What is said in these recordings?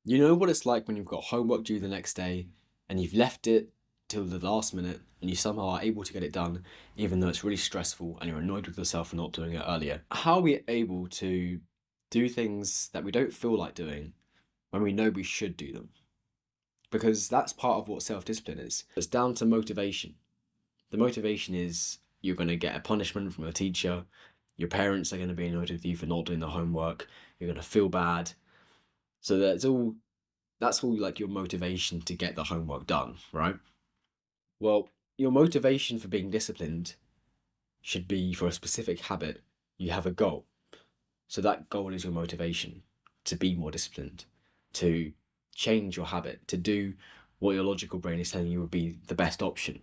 You know what it's like when you've got homework due the next day and you've left it till the last minute and you somehow are able to get it done, even though it's really stressful and you're annoyed with yourself for not doing it earlier. How are we able to do things that we don't feel like doing when we know we should do them? Because that's part of what self discipline is. It's down to motivation. The motivation is you're going to get a punishment from a teacher, your parents are going to be annoyed with you for not doing the homework, you're going to feel bad. So that's all like your motivation to get the homework done, right? Well, your motivation for being disciplined should be for a specific habit. You have a goal. So that goal is your motivation to be more disciplined, to change your habit, to do what your logical brain is telling you would be the best option.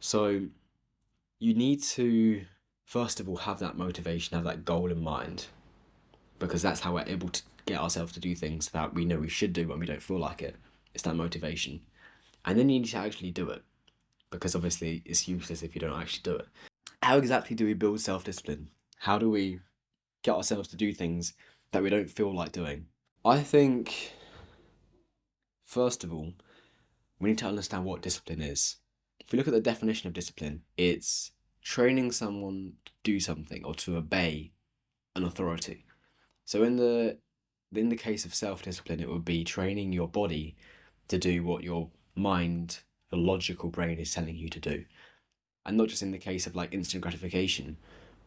So you need to, first of all, have that motivation, have that goal in mind, because that's how we're able to get ourselves to do things that we know we should do when we don't feel like it. It's that motivation. And then you need to actually do it, because obviously it's useless if you don't actually do it. How exactly do we build self discipline? How do we get ourselves to do things that we don't feel like doing? I think, first of all, we need to understand what discipline is. If we look at the definition of discipline, it's training someone to do something or to obey an authority. So in the case of self discipline, it would be training your body to do what your mind, the logical brain is telling you to do. And not just in the case of like instant gratification,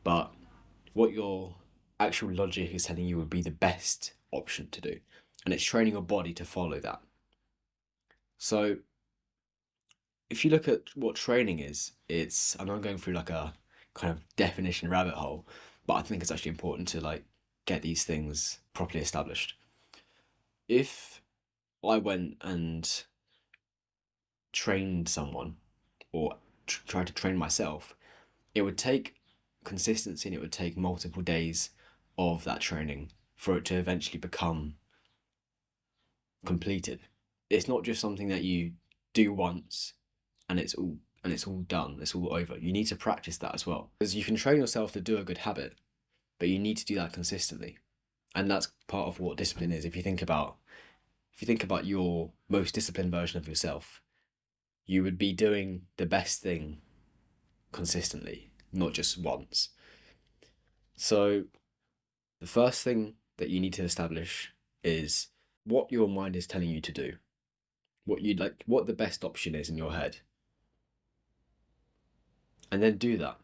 but what your actual logic is telling you would be the best option to do. And it's training your body to follow that. So if you look at what training is, and I'm going through like a kind of definition rabbit hole, but I think it's actually important to like get these things properly established. If I went and trained someone or tried to train myself, it would take consistency and it would take multiple days of that training for it to eventually become completed. It's not just something that you do once and it's all done, it's all over. You need to practice that as well. Because you can train yourself to do a good habit, but you need to do that consistently. And that's part of what discipline is. If you think about your most disciplined version of yourself, you would be doing the best thing consistently, not just once. So the first thing that you need to establish is what your mind is telling you to do. What the best option is in your head. And then do that.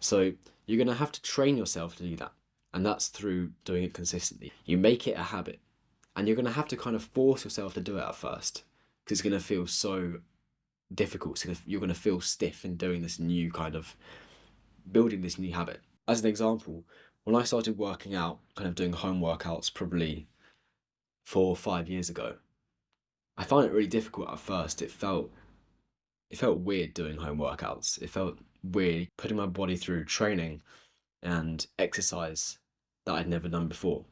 So you're going to have to train yourself to do that. And that's through doing it consistently. You make it a habit. And you're going to have to kind of force yourself to do it at first. Because it's going to feel so difficult. You're going to feel stiff in doing this new kind of, building this new habit. As an example, when I started working out, kind of doing home workouts probably 4 or 5 years ago, I found it really difficult at first. It felt weird doing home workouts. It felt weird putting my body through training and exercise that I'd never done before.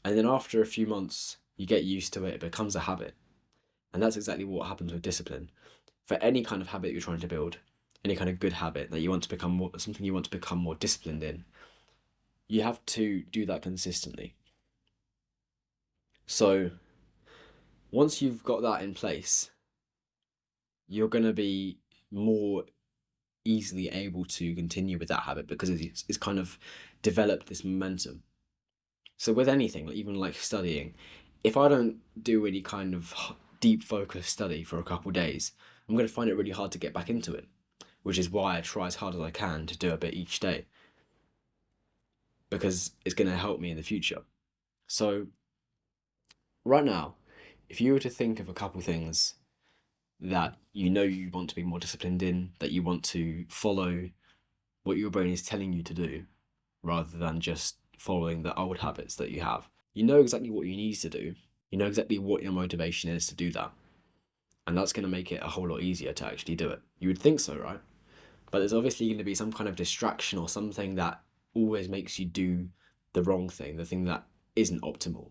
And then after a few months, you get used to it, it becomes a habit. And that's exactly what happens with discipline. For any kind of habit you're trying to build, any kind of good habit that you want to become more, something you want to become more disciplined in, you have to do that consistently. So once you've got that in place, you're going to be more easily able to continue with that habit because it's kind of developed this momentum. So with anything, like even like studying, if I don't do any kind of deep focus study for a couple of days, I'm going to find it really hard to get back into it, which is why I try as hard as I can to do a bit each day because it's going to help me in the future. So right now, if you were to think of a couple things that you know you want to be more disciplined in, that you want to follow what your brain is telling you to do, rather than just following the old habits that you have. You know exactly what you need to do. You know exactly what your motivation is to do that. And that's going to make it a whole lot easier to actually do it. You would think so, right? But there's obviously going to be some kind of distraction or something that always makes you do the wrong thing, the thing that isn't optimal.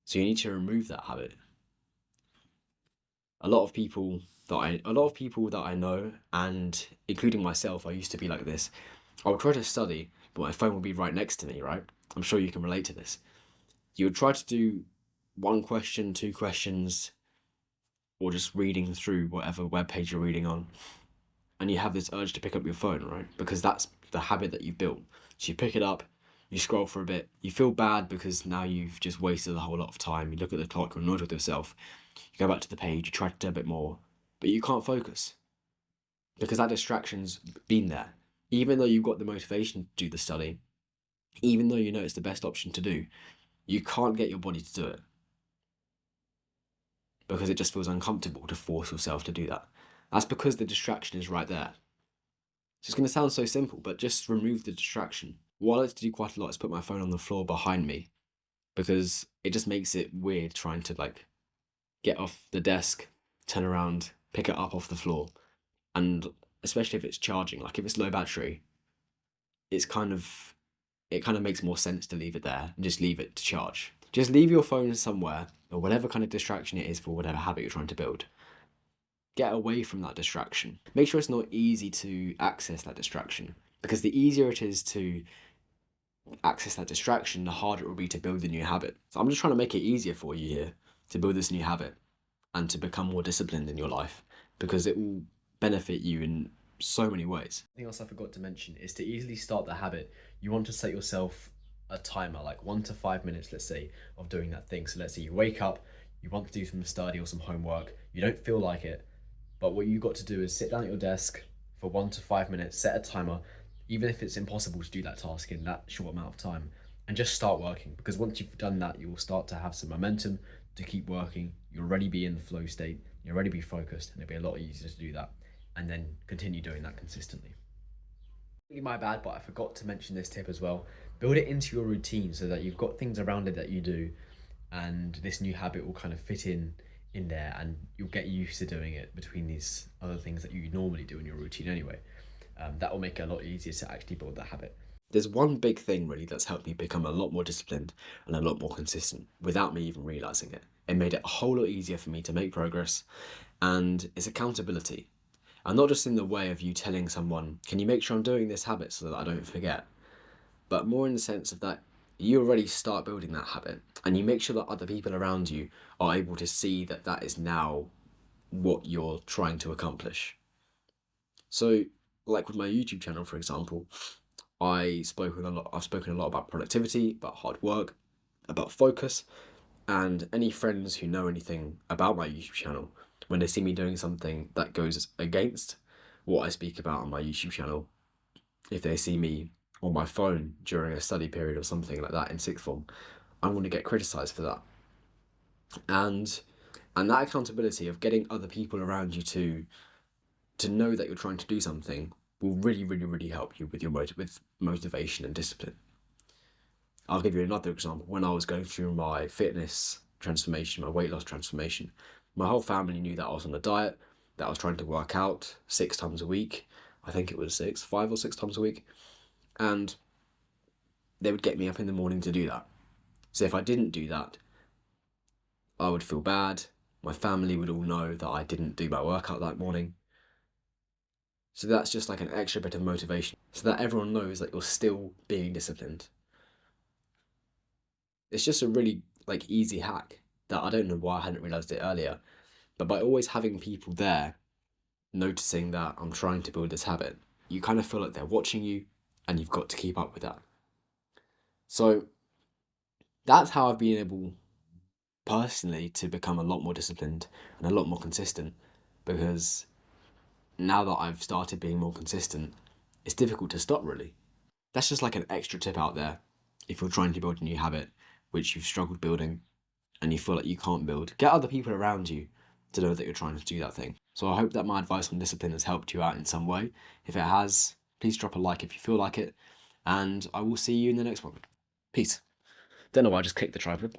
So you need to remove that habit. A lot of people that I know, and including myself, I used to be like this. I would try to study, but my phone would be right next to me, right? I'm sure you can relate to this. You would try to do one question, two questions, or just reading through whatever web page you're reading on, and you have this urge to pick up your phone, right? Because that's the habit that you've built. So you pick it up, you scroll for a bit, you feel bad because now you've just wasted a whole lot of time. You look at the clock, you're annoyed with yourself. You go back to the page, you try to do a bit more, but you can't focus because that distraction's been there. Even though you've got the motivation to do the study, even though you know it's the best option to do, you can't get your body to do it because it just feels uncomfortable to force yourself to do that. That's because the distraction is right there. So it's going to sound so simple, but just remove the distraction. What I like to do quite a lot is put my phone on the floor behind me because it just makes it weird trying to like get off the desk, turn around, pick it up off the floor. And especially if it's charging, like if it's low battery, it kind of makes more sense to leave it there and just leave it to charge. Just leave your phone somewhere or whatever kind of distraction it is for whatever habit you're trying to build. Get away from that distraction. Make sure it's not easy to access that distraction, because the easier it is to access that distraction, the harder it will be to build the new habit. So I'm just trying to make it easier for you here to build this new habit and to become more disciplined in your life, because it will benefit you in so many ways. Something else I forgot to mention is to easily start the habit, you want to set yourself a timer, like 1 to 5 minutes, let's say, of doing that thing. So let's say you wake up, you want to do some study or some homework, you don't feel like it, but what you've got to do is sit down at your desk for 1 to 5 minutes, set a timer, even if it's impossible to do that task in that short amount of time, and just start working. Because once you've done that, you will start to have some momentum to keep working. You'll already be in the flow state, you'll already be focused, and it'll be a lot easier to do that, and then continue doing that consistently. Really my bad, but I forgot to mention this tip as well. Build it into your routine so that you've got things around it that you do, and this new habit will kind of fit in there, and you'll get used to doing it between these other things that you normally do in your routine anyway. That will make it a lot easier to actually build that habit. There's one big thing really that's helped me become a lot more disciplined and a lot more consistent without me even realizing it. It made it a whole lot easier for me to make progress, and it's accountability. And not just in the way of you telling someone, can you make sure I'm doing this habit so that I don't forget? But more in the sense of that you already start building that habit and you make sure that other people around you are able to see that that is now what you're trying to accomplish. So, like with my YouTube channel, for example, I've spoken a lot about productivity, about hard work, about focus, and any friends who know anything about my YouTube channel, when they see me doing something that goes against what I speak about on my YouTube channel, if they see me on my phone during a study period or something like that in sixth form, I'm going to get criticised for that. And that accountability of getting other people around you to know that you're trying to do something will really, really, really help you with your with motivation and discipline. I'll give you another example. When I was going through my fitness transformation, my weight loss transformation, my whole family knew that I was on a diet, that I was trying to work out 6 times a week. I think it was 5 or 6 times a week. And they would get me up in the morning to do that. So if I didn't do that, I would feel bad. My family would all know that I didn't do my workout that morning. So that's just like an extra bit of motivation, so that everyone knows that you're still being disciplined. It's just a really easy hack that I don't know why I hadn't realised it earlier. But by always having people there noticing that I'm trying to build this habit, you kind of feel like they're watching you and you've got to keep up with that. So that's how I've been able personally to become a lot more disciplined and a lot more consistent, because now that I've started being more consistent, it's difficult to stop really. That's just like an extra tip out there. If you're trying to build a new habit, which you've struggled building and you feel like you can't build, get other people around you to know that you're trying to do that thing. So I hope that my advice on discipline has helped you out in some way. If it has, please drop a like if you feel like it, and I will see you in the next one. Peace. Don't know why I just clicked the tripod.